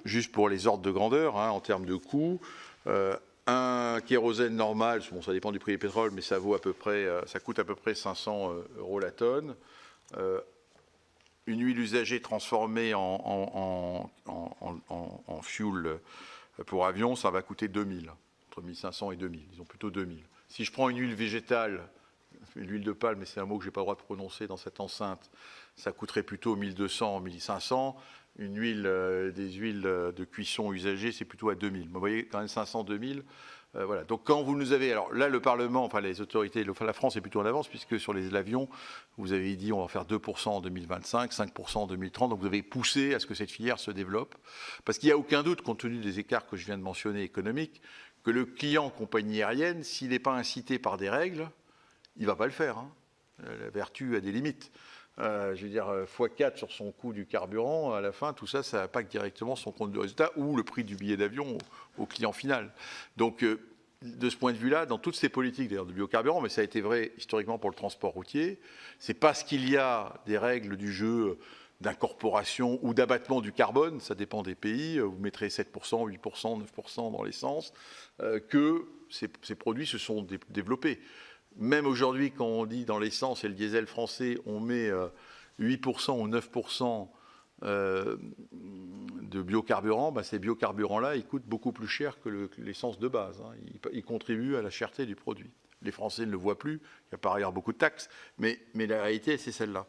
juste pour les ordres de grandeur, en termes de coûts. Un kérosène normal, bon, ça dépend du prix du pétrole, mais ça vaut à peu près, ça coûte à peu près 500 € la tonne. Une huile usagée transformée en fuel pour avion, ça va coûter 2000, entre 1500 et 2000, disons plutôt 2000. Si je prends une huile végétale, l'huile de palme, mais c'est un mot que je n'ai pas le droit de prononcer dans cette enceinte, ça coûterait plutôt 1200, 1500. Une huile, des huiles de cuisson usagées, c'est plutôt à 2000. Vous voyez, quand même 500, 2000. Voilà. Donc quand vous nous avez... Alors là, le Parlement, enfin les autorités, la France est plutôt en avance, puisque sur l'avion, vous avez dit on va faire 2% en 2025, 5% en 2030. Donc vous avez poussé à ce que cette filière se développe. Parce qu'il n'y a aucun doute, compte tenu des écarts que je viens de mentionner économiques, que le client compagnie aérienne, s'il n'est pas incité par des règles, il ne va pas le faire. La vertu a des limites. Je veux dire, x4 sur son coût du carburant, à la fin, tout ça, ça impacte directement son compte de résultat ou le prix du billet d'avion au client final. Donc, de ce point de vue-là, dans toutes ces politiques d'ailleurs de biocarburant, mais ça a été vrai historiquement pour le transport routier, c'est parce qu'il y a des règles du jeu d'incorporation ou d'abattement du carbone, ça dépend des pays, vous mettrez 7%, 8%, 9% dans l'essence, que ces produits se sont développés. Même aujourd'hui, quand on dit dans l'essence et le diesel français, on met 8% ou 9% de biocarburant, ces biocarburants-là, ils coûtent beaucoup plus cher que l'essence de base. Ils contribuent à la cherté du produit. Les Français ne le voient plus, il y a par ailleurs beaucoup de taxes, mais la réalité, c'est celle-là.